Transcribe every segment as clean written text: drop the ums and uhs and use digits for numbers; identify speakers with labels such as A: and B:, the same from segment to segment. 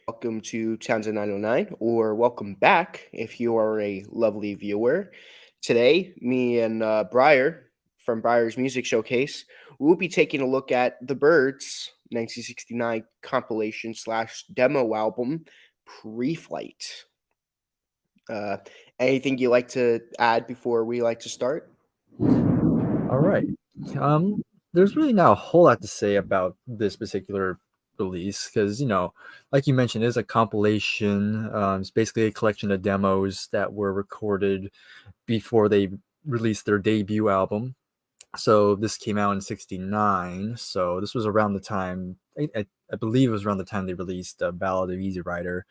A: welcome to Townsend 909, or welcome back if you are a lovely viewer. Today, me and Bryer from Bryers Music Showcase will be taking a look at the Byrds 1969 compilation slash demo album, Preflyte. Uh, Anything you like to add before we like to start?
B: All right. There's really not a whole lot to say about this particular release because, like you mentioned, it's a compilation. It's basically a collection of demos that were recorded before they released their debut album. So this came out in '69. So this was around the time, I believe it was around the time they released Ballad of Easy Rider.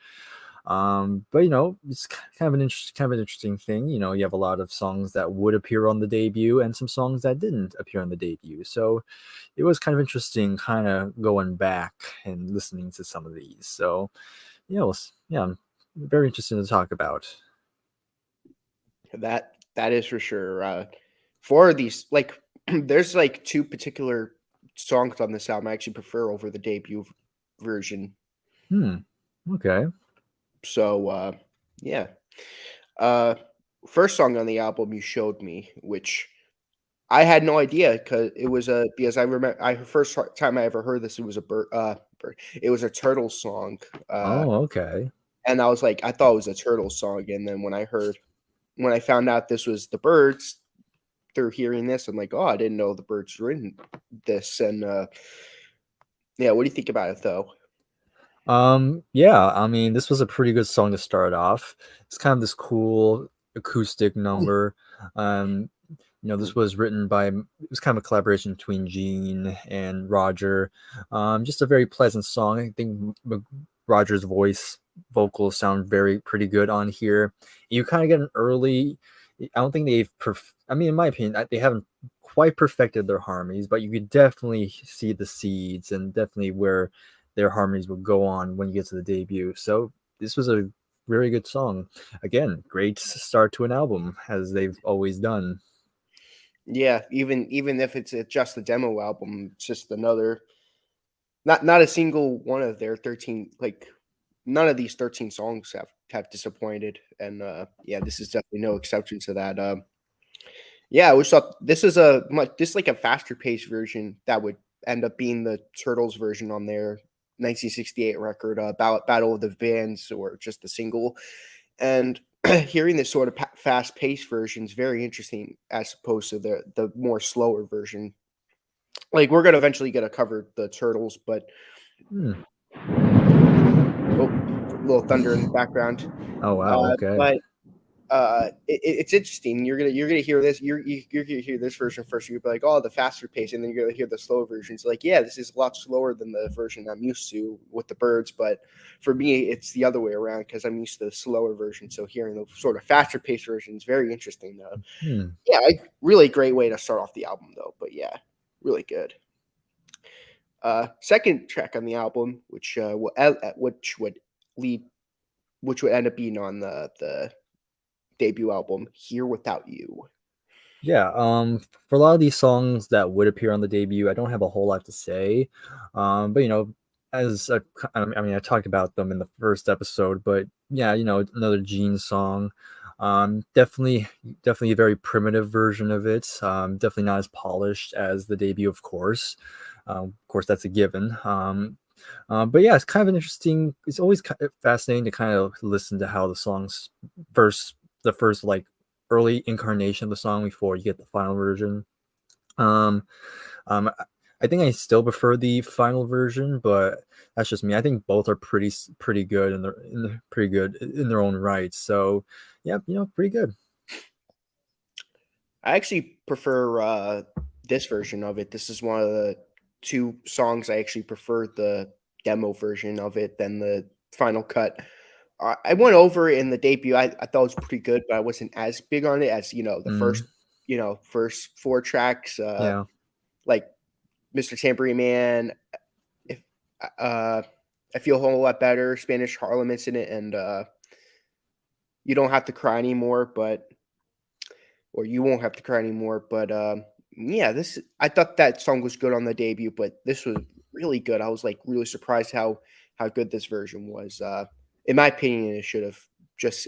B: But it's kind of an interesting thing. You have a lot of songs that would appear on the debut and some songs that didn't appear on the debut. So it was kind of interesting, kind of going back and listening to some of these. So I'm very interested to talk about.
A: That is for sure. For these, like, there's like two particular songs on this album I actually prefer over the debut version.
B: Hmm. Okay.
A: So, yeah. Uh, First song on the album you showed me, which I had no idea because I remember first time I ever heard this, it was a it was a turtle song.
B: Oh, okay.
A: And I was like, I thought it was a turtle song, and then when I found out this was the Byrds through hearing this, I'm like, oh, I didn't know the Byrds were in this. And yeah, what do you think about it though?
B: Yeah, I mean, this was a pretty good song to start off. It's kind of this cool acoustic number. This was written by, it was kind of a collaboration between Gene and Roger. Just a very pleasant song. I think Roger's vocals sound pretty good on here. You kind of get an early, I don't think I mean, in my opinion, they haven't quite perfected their harmonies, but you could definitely see the seeds and definitely where their harmonies will go on when you get to the debut. So this was a very good song. Again, great start to an album, as they've always done.
A: Yeah, even if it's just a demo album, it's just another not a single one of their 13, like, none of these 13 songs have disappointed, and yeah, this is definitely no exception to that. Yeah, I always thought this like a faster paced version that would end up being the Turtles version on their 1968 record, Battle of the Bands, or just the single. And hearing this sort of fast paced version is very interesting as opposed to the more slower version. Like, we're gonna eventually get to cover the Turtles, but
B: Hmm.
A: oh, little thunder in the background.
B: Oh wow. Okay.
A: But it's interesting. You're gonna hear this. You're gonna hear this version first. You're gonna be like, oh, the faster pace, and then you're gonna hear the slower version. It's like, yeah, this is a lot slower than the version I'm used to with the Byrds. But for me, it's the other way around because I'm used to the slower version. So hearing the sort of faster pace version is very interesting. Though,
B: Hmm.
A: yeah, really great way to start off the album, though. But yeah, really good. Second track on the album, which would lead, which would end up being on the debut album, Here Without You.
B: Yeah. For a lot of these songs that would appear on the debut, I don't have a whole lot to say. But as I mean, I talked about them in the first episode, but yeah, another Gene song. Definitely a very primitive version of it. Definitely not as polished as the debut, of course. Of course, that's a given. But yeah, it's kind of an interesting. It's always fascinating to kind of listen to how the songs the first like early incarnation of the song before you get the final version. Um, um, I think I still prefer the final version, but that's just me. I think both are pretty good and they're pretty good in their own right. So yeah, pretty good.
A: I actually prefer this version of it. This is one of the two songs I actually prefer the demo version of it than the final cut. I went over it in the debut. I thought it was pretty good, but I wasn't as big on it as the first
B: Mm,
A: first four tracks.
B: yeah.
A: Like Mr. Tambourine Man, if uh, I feel a whole lot better, Spanish Harlem Incident, and you don't have to cry anymore, but or you won't have to cry anymore. But yeah, this I thought that song was good on the debut, but this was really good. I was like really surprised how how good this version was. In my opinion, it should have just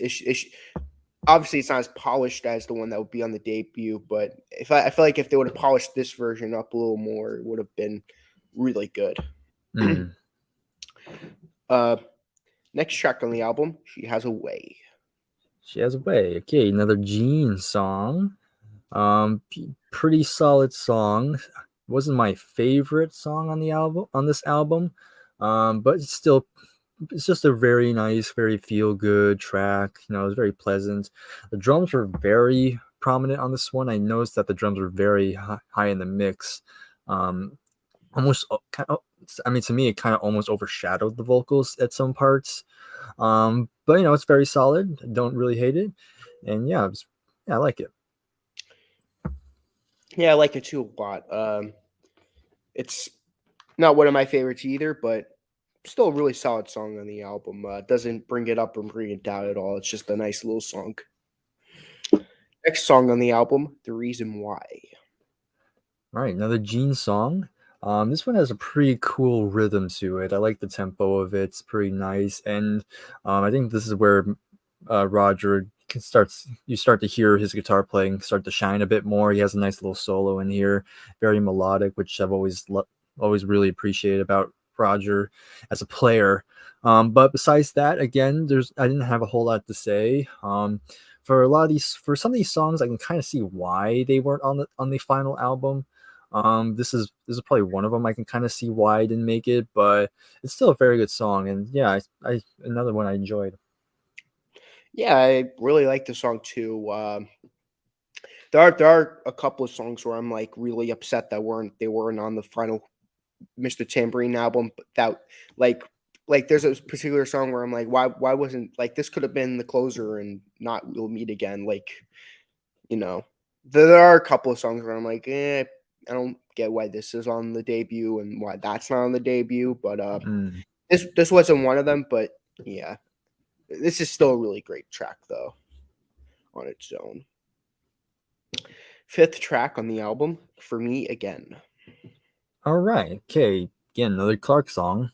A: obviously it's not as polished as the one that would be on the debut, but I feel like if they would have polished this version up a little more, it would have been really good.
B: Mm.
A: uh, Next track on the album, She Has a Way.
B: She Has a Way. Okay, another Gene song. Pretty solid song. Wasn't my favorite song on the album on this album, but it's just a very nice, very feel good track. You know, it was very pleasant. The drums were very prominent on this one. I noticed that the drums were very high in the mix. Um, almost kind of, I mean, to me, it kind of almost overshadowed the vocals at some parts. But you know, it's very solid. I don't really hate it, and yeah, I like it.
A: Yeah, I like it too a lot. It's not one of my favorites either, but still a really solid song on the album. Doesn't bring it up or bring it down at all. It's just a nice little song. Next song on the album, The Reason Why.
B: All right, another Gene song. This one has a pretty cool rhythm to it. I like the tempo of it. It's pretty nice, and I think this is where Roger you start to hear his guitar playing start to shine a bit more. He has a nice little solo in here, very melodic, which I've always really appreciated about Roger as a player. But besides that, again, I didn't have a whole lot to say. For some of these songs, I can kind of see why they weren't on the final album. This is probably one of them. I can kind of see why I didn't make it, but it's still a very good song, and yeah, I another one I enjoyed.
A: Yeah, I really like the song too. There are a couple of songs where I'm like really upset that they weren't on the final Mr. Tambourine album, but that like there's a particular song where I'm like, why wasn't like this could have been the closer and not We'll Meet Again? Like, you know, there are a couple of songs where I'm like, I don't get why this is on the debut and why that's not on the debut, but
B: Mm.
A: this wasn't one of them, but yeah. This is still a really great track though on its own. Fifth track on the album, For Me Again.
B: All right, okay, again another Clark song.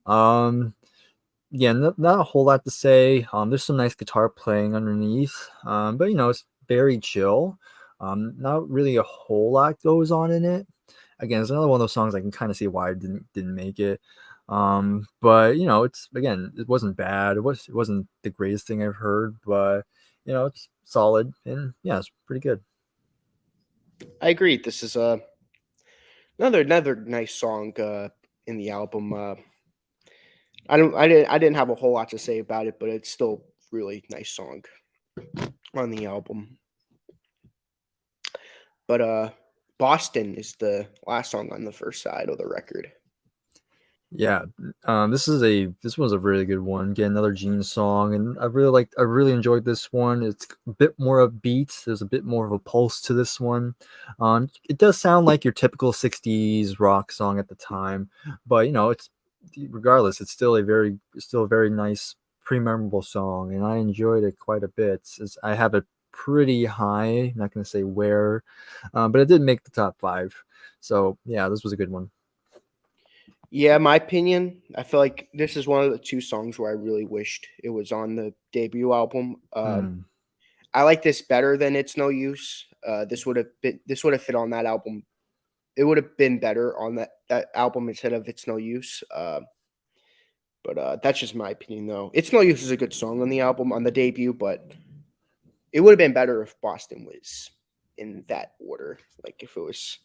B: Um, yeah, not a whole lot to say. There's some nice guitar playing underneath. But you know, it's very chill. Not really a whole lot goes on in it. Again, it's another one of those songs I can kind of see why I didn't make it. But you know, it wasn't bad. It wasn't the greatest thing I've heard, but you know, it's solid and yeah, it's pretty good.
A: I agree. This is another nice song in the album. I didn't have a whole lot to say about it, but it's still really nice song on the album. But Boston is the last song on the first side of the record.
B: Yeah, this was a really good one. Again, another Gene song, and I really enjoyed this one. It's a bit more upbeat. There's a bit more of a pulse to this one. It does sound like your typical '60s rock song at the time, but you know, it's regardless, it's still a very nice, pretty memorable song, and I enjoyed it quite a bit. I have it pretty high. I'm not going to say where, but it did make the top five. So yeah, this was a good one.
A: Yeah, my opinion, I feel like this is one of the two songs where I really wished it was on the debut album.
B: Hmm.
A: I like this better than It's No Use. This would have fit on that album. It would have been better on that album instead of It's No Use. But that's just my opinion, though. It's No Use is a good song on the album on the debut, but it would have been better if Boston was in that order. Like if it was,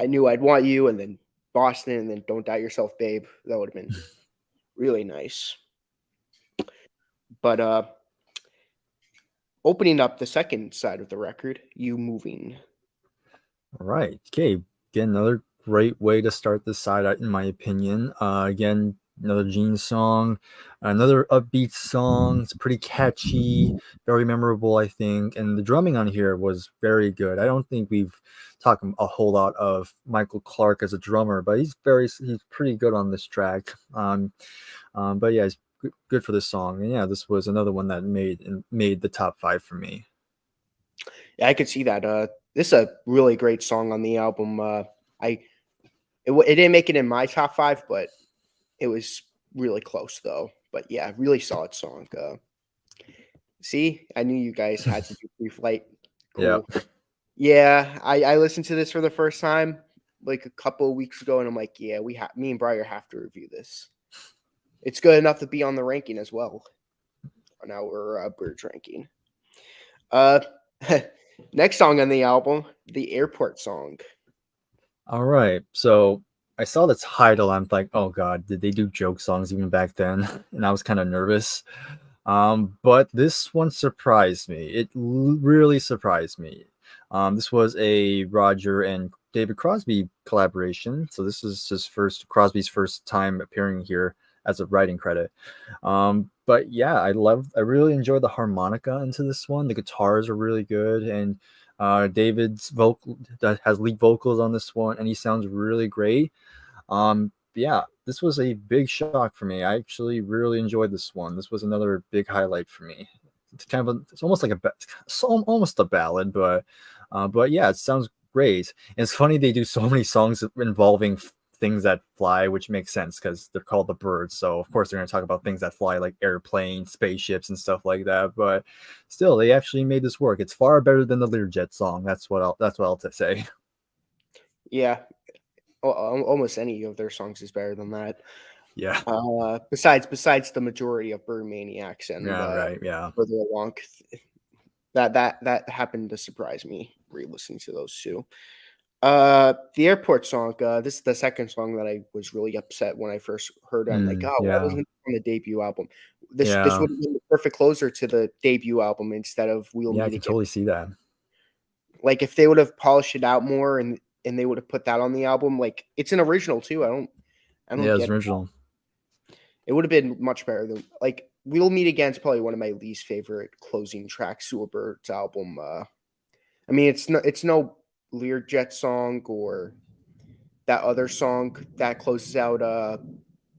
A: I knew I'd want you, and then Boston, and then Don't Die Yourself, Babe. That would have been really nice. But opening up the second side of the record, You Moving.
B: All right. Okay. Again, another great way to start this side, in my opinion. Again, another Gene song, another upbeat song. It's pretty catchy, very memorable, I think. And the drumming on here was very good. I don't think we've talked a whole lot of Michael Clark as a drummer, but he's pretty good on this track. But yeah, he's good for this song. And yeah, this was another one that made the top five for me.
A: Yeah, I could see that. This is a really great song on the album. It didn't make it in my top five, but it was really close though. But yeah, really solid song. See, I knew you guys had to do Preflyte.
B: Yeah.
A: Cool. Yeah, I listened to this for the first time like a couple of weeks ago, and I'm like, yeah, me and Bryer have to review this. It's good enough to be on the ranking as well on our Byrds ranking. Uh, next song on the album, the airport song.
B: All right. So I saw the title. I'm like, oh god, did they do joke songs even back then? And I was kind of nervous. But this one surprised me. It really surprised me. This was a Roger and David Crosby collaboration. So this is Crosby's first time appearing here as a writing credit. But yeah, I really enjoyed the harmonica into this one. The guitars are really good, and David's vocal that has lead vocals on this one, and he sounds really great. Yeah, this was a big shock for me. I actually really enjoyed this one. This was another big highlight for me. It's kind of it's almost like almost a ballad, but yeah, it sounds great. And it's funny they do so many songs involving things that fly, which makes sense because they're called the Byrds. So of course they're going to talk about things that fly, like airplanes, spaceships, and stuff like that. But still, they actually made this work. It's far better than the Learjet song. That's what I'll say.
A: Yeah, almost any of their songs is better than that.
B: Yeah.
A: Besides the majority of Bird Maniacs and
B: Yeah. Right. Yeah.
A: Further Along, that happened to surprise me re-listening to those two. The airport song. This is the second song that I was really upset when I first heard it. I'm like, oh, why
B: Yeah.
A: wasn't it on the debut album? This
B: Yeah.
A: would have been the perfect closer to the debut album instead of We'll
B: Yeah, I
A: Meet
B: can
A: Again.
B: totally see that.
A: Like if they would have polished it out more and they would have put that on the album, like it's an original too. I don't
B: Yeah, it's
A: get it.
B: original.
A: It would have been much better than like We'll Meet Again is probably one of my least favorite closing tracks to a Byrds album. I mean, it's no Learjet song or that other song that closes out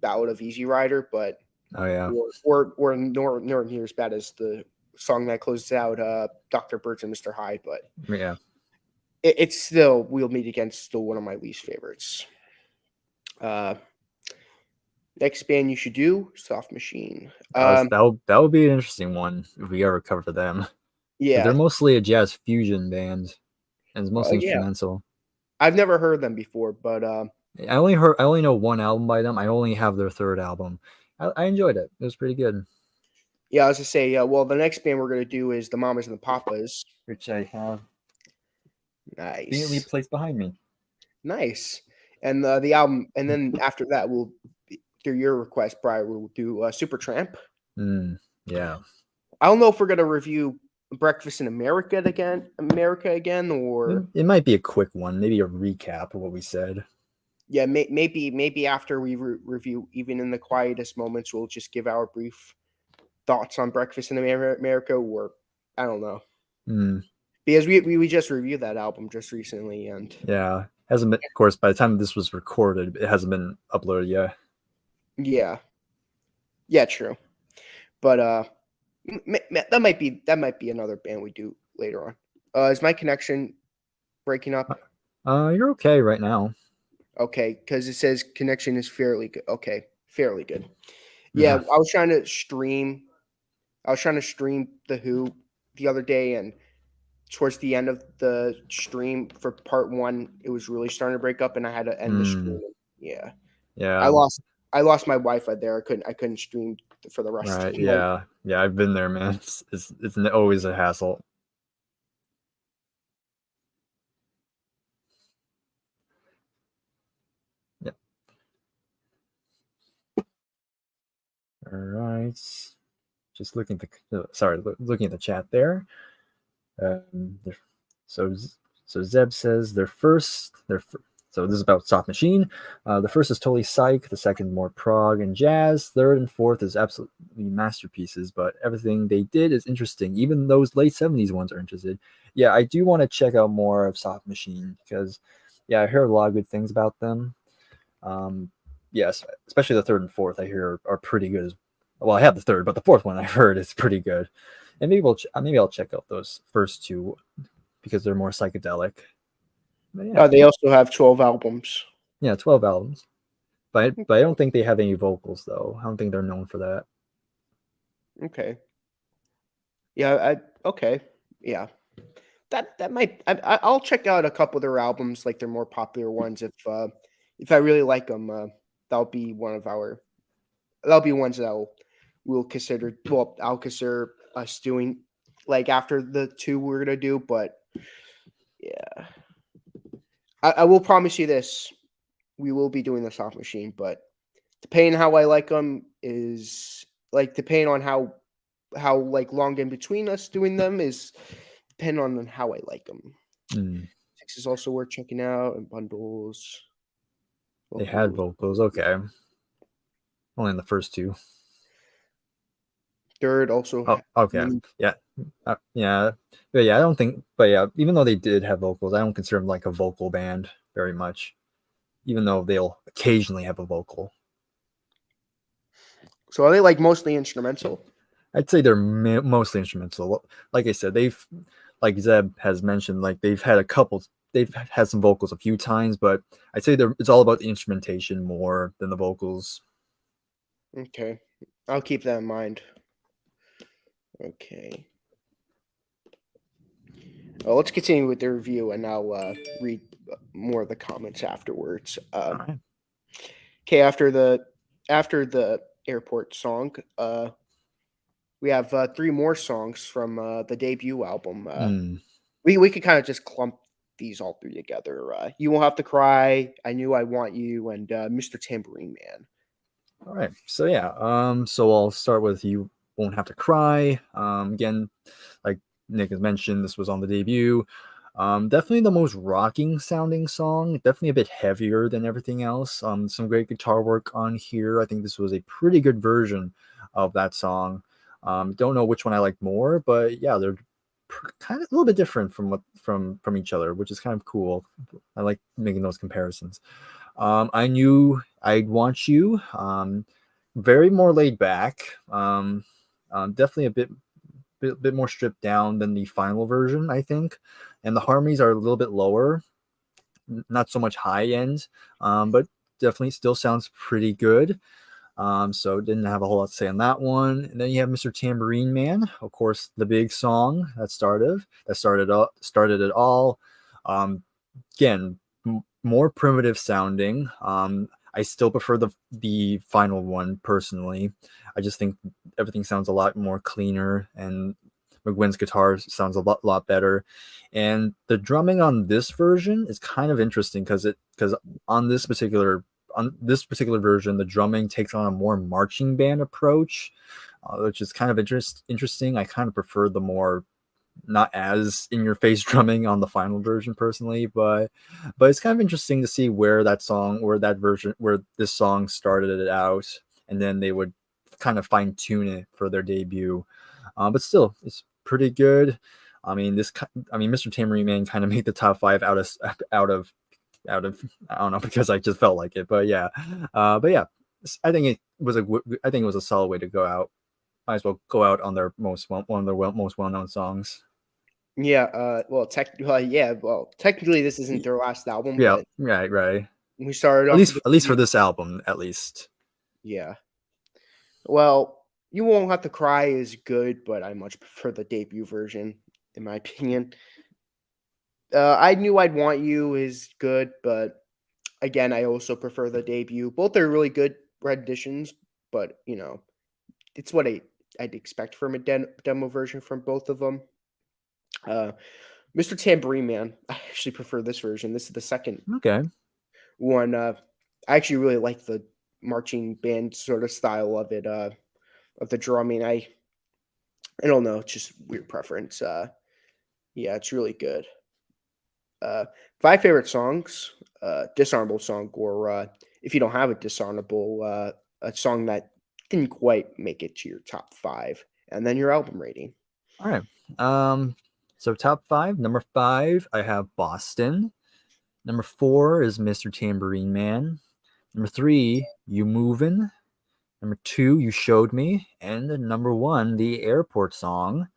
A: Ballad of Easy Rider, but
B: Oh yeah.
A: or nor near as bad as the song that closes out Dr. Byrds and Mr. Hyde, but
B: Yeah.
A: it's still We'll Meet Again, still one of my least favorites. Next band you should do, Soft Machine.
B: That would be an interesting one if we ever cover them. They're
A: Yeah.
B: mostly a jazz fusion band, and it's
A: Oh
B: mostly
A: yeah.
B: instrumental.
A: I've never heard them before, but
B: I only know one album by them. I only have their third album. I enjoyed it. It was pretty good.
A: yeah, I was to say, well, the next band we're gonna do is the Mamas and the Papas.
B: Which I have conveniently
A: Nice,
B: placed behind me.
A: nice. And the album, and then after that, we'll through your request, Brian, we'll do Supertramp.
B: Yeah.
A: I don't know if we're gonna review Breakfast in America again, or
B: It might be a quick one, maybe a recap of what we said.
A: yeah, maybe after we review Even in the Quietest Moments, we'll just give our brief thoughts on Breakfast in America, or I don't know. Because we just reviewed that album just recently, and
B: yeah, hasn't been. Of course, by the time this was recorded, it hasn't been uploaded yet.
A: Yeah, true. But that might be another band we do later on. Is my connection breaking up?
B: You're okay right now.
A: Okay, because it says connection is fairly good. Okay, fairly good. Yeah, I was trying to stream The Who the other day, and towards the end of the stream for part one, it was really starting to break up, and I had to end the stream. Yeah.
B: Yeah.
A: I lost my Wi-Fi there. I couldn't stream for the rest.
B: Right. Yeah. Yeah. I've been there, man. It's always a hassle. Yeah. All right. Just looking at looking at the chat there. So Zeb says so this is about Soft Machine. The first is totally psych, the second more prog and jazz, third and fourth is absolutely masterpieces, but everything they did is interesting. Even those late 70s ones are interested. Yeah, I do want to check out more of Soft Machine because I heard a lot of good things about them. Yes, especially the third and fourth I hear are pretty good. Well, I have the third, but the fourth one I heard is pretty good. And maybe I'll check out those first two because they're more psychedelic.
A: Yeah. They also have 12 albums.
B: Yeah, 12 albums. but I don't think they have any vocals though. I don't think they're known for that.
A: Okay. Yeah. Okay. Yeah. That might. I'll check out a couple of their albums, like their more popular ones, if I really like them. That'll be one of our. That'll be ones that we'll consider. Well, I'll consider us doing like after the two we're gonna do. But yeah, I will promise you this: we will be doing the soft machine. But depending on how I like them is like depending on how like long in between us doing them is depending on how I like them.
B: Mm,
A: Six is also worth checking out and bundles.
B: they had
A: Vocals.
B: vocals, okay. Only in the first two.
A: Third also.
B: Oh, okay.
A: Really,
B: Yeah. Yeah. But yeah, I don't think, but yeah, even though they did have vocals, I don't consider them like a vocal band very much, even though they'll occasionally have a vocal.
A: so are they like mostly instrumental?
B: I'd say they're mostly instrumental. Like I said, like Zeb has mentioned, like they've had some vocals a few times, but I'd say it's all about the instrumentation more than the vocals.
A: Okay, I'll keep that in mind. Okay. Well, let's continue with the review, and I'll read more of the comments afterwards.
B: All right.
A: Okay, after the airport song, we have three more songs from the debut album.
B: Mm.
A: We could kind of just clump these all three together. You Won't Have to Cry, I Knew I Want You, and Mr. Tambourine Man.
B: All right. So yeah. So I'll start with You Won't Have to Cry. Again, like Nick has mentioned, this was on the debut. Definitely the most rocking sounding song. Definitely a bit heavier than everything else. Some great guitar work on here. I think this was a pretty good version of that song. Don't know which one I like more, but yeah, they're kind of a little bit different from each other, which is kind of cool. I like making those comparisons. I Knew I'd Want You. Very more laid back. Definitely a bit more stripped down than the final version, I think. And the harmonies are a little bit lower, not so much high end, but definitely still sounds pretty good. So didn't have a whole lot to say on that one. And then you have Mr. Tambourine Man, of course, the big song that started it all. Again, more primitive sounding. I still prefer the final one personally. I just think everything sounds a lot more cleaner, and McGuinn's guitar sounds a lot better. And the drumming on this version is kind of interesting because on this particular version, the drumming takes on a more marching band approach, which is kind of interesting. I kind of prefer the more not as in your face drumming on the final version personally, but it's kind of interesting to see where this song started it out, and then they would kind of fine tune it for their debut. But still, it's pretty good. I mean, Mr. Tambourine Man kind of made the top 5 out of I don't know, because I just felt like it, but yeah, I think it was a solid way to go out. Might as well go out on their most well known songs.
A: Yeah, well, technically this isn't their last album,
B: Yeah,
A: but
B: right.
A: we started
B: At
A: off with
B: least for this album, at least.
A: yeah. Well, You Won't Have to Cry is good, but I much prefer the debut version, in my opinion. I Knew I'd Want You is good, but again, I also prefer the debut. Both are really good renditions, but it's what I'd expect from a demo version from both of them. Uh, Mr. Tambourine Man, I actually prefer this version. This is the second
B: Okay.
A: one. I actually really like the marching band sort of style of it. Of the drumming, I don't know, it's just weird preference. Yeah, it's really good. Uh, 5 favorite songs: dishonorable song, or if you don't have a dishonorable, a song that didn't quite make it to your top 5, and then your album rating.
B: All right. So top 5. Number 5, I have Boston. Number 4 is Mr. Tambourine Man. Number 3, You Movin'. Number 2, You Showed Me. And number 1, the airport song.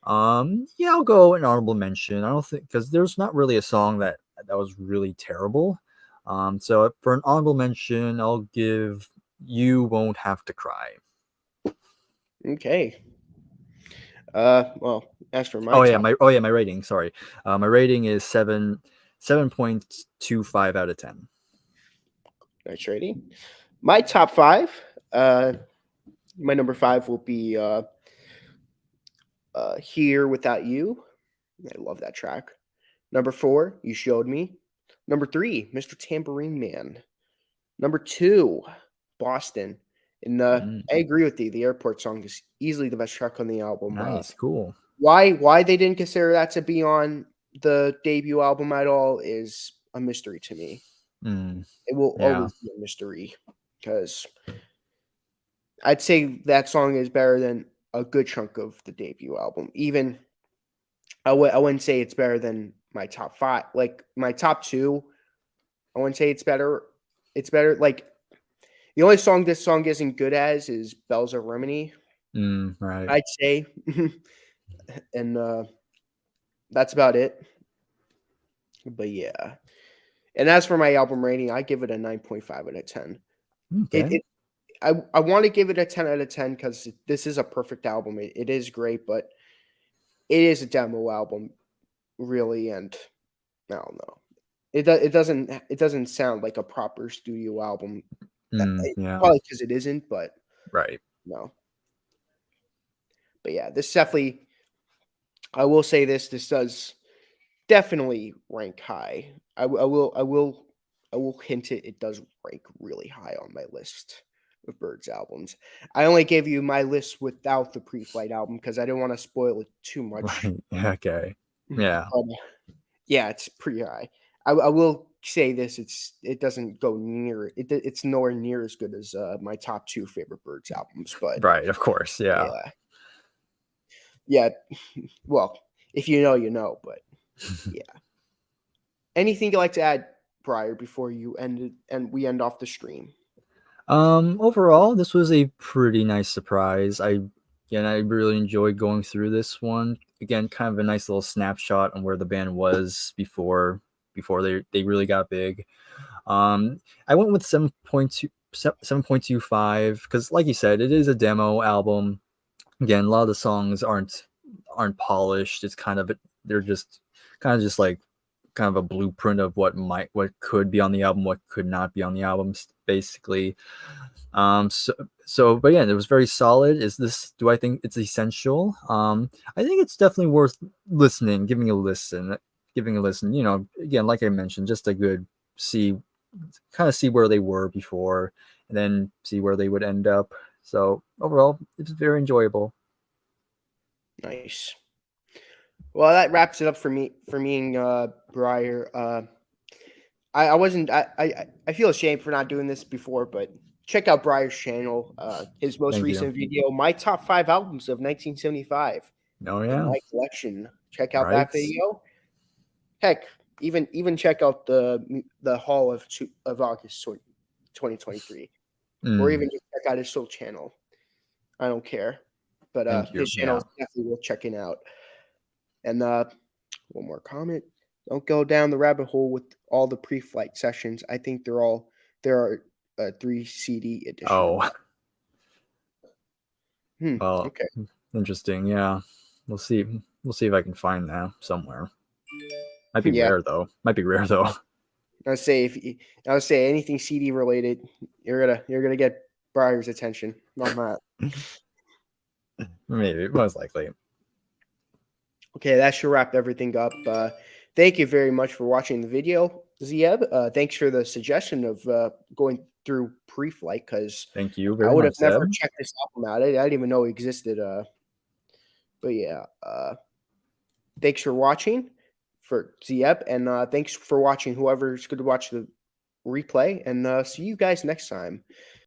B: Yeah, I'll go an honorable mention. I don't think, because there's not really a song that was really terrible. So for an honorable mention, I'll give "You Won't Have to Cry."
A: Okay. Well, as for my
B: Oh yeah,
A: top,
B: my rating. Sorry, my rating is 7.25 out of 10.
A: nice rating. My top five. My number five will be "Here Without You." I love that track. Number four, "You Showed Me." Number three, "Mr. Tambourine Man." Number two, "Boston." And
B: Mm,
A: I agree with you. The airport song is easily the best track on the album.
B: nice, cool.
A: Why they didn't consider that to be on the debut album at all is a mystery to me.
B: Mm,
A: It will
B: yeah.
A: always be a mystery because I'd say that song is better than a good chunk of the debut album. Even I wouldn't say it's better than my top five. Like my top two, I wouldn't say it's better. It's better. Like the only song this song isn't good as is "Bells of Remini."
B: Right.
A: I'd say, and that's about it. But yeah, and as for my album rating, I give it a 9.5 out of 10.
B: Okay.
A: It I want to give it a 10 out of 10 because this is a perfect album. It is great, but it is a demo album, really, and I don't know. It doesn't sound like a proper studio album.
B: Yeah.
A: Probably because it isn't, but
B: Right.
A: no. But yeah, this definitely. I will say this does definitely rank high. I will hint it. It does rank really high on my list of Byrds albums. I only gave you my list without the Preflyte album because I didn't want to spoil it too much.
B: Right. Okay. Yeah.
A: But yeah, it's pretty high. I will say this: it doesn't go near it's nowhere near as good as my top two favorite Byrds albums. But
B: Right. Of course. Yeah.
A: yeah, yeah. Well, if you know, you know. But yeah. Anything you'd like to add, Briar, before you end it and we end off the stream?
B: Overall, this was a pretty nice surprise. I really enjoyed going through this one. Again, kind of a nice little snapshot on where the band was before they really got big. I went with 7.25 because, like you said, it is a demo album. Again, a lot of the songs aren't polished. It's kind of they're just kind of just like kind of a blueprint of what could be on the album, what could not be on the album, basically. But yeah, it was very solid. Do I think it's essential? I think it's definitely worth listening, giving a listen. Again, like I mentioned, just a good see, kind of see where they were before, and then see where they would end up. So overall, it's very enjoyable.
A: Nice. Well, that wraps it up for me and Briar. I wasn't I feel ashamed for not doing this before, but check out Briar's channel. His most
B: Thank you.
A: recent video, my top five albums of 1975
B: Oh
A: in
B: yeah,
A: my collection. Check out
B: right.
A: that video. Heck, even check out the Hall of August 2023, or
B: Mm,
A: even just check out his full channel. I don't care, but
B: thank you.
A: his channel
B: Yeah.
A: is definitely worth checking out. And one more comment: don't go down the rabbit hole with all the pre-flight sessions. I think there are three CD edition.
B: Oh, well,
A: Okay.
B: interesting. Yeah, we'll see. We'll see if I can find that somewhere. Might be
A: Yeah,
B: rare though. Might be rare though.
A: I would say anything CD related, you're gonna get Briar's attention on that.
B: Maybe, most likely.
A: Okay, that should wrap everything up. Thank you very much for watching the video, Zieb. Thanks for the suggestion of going through Pre-Flight because
B: Thank you
A: I
B: very
A: would have
B: much,
A: never
B: Seb.
A: checked this album out. I didn't even know it existed. But yeah, thanks for watching for Zieb, and thanks for watching whoever's going to watch the replay. And see you guys next time.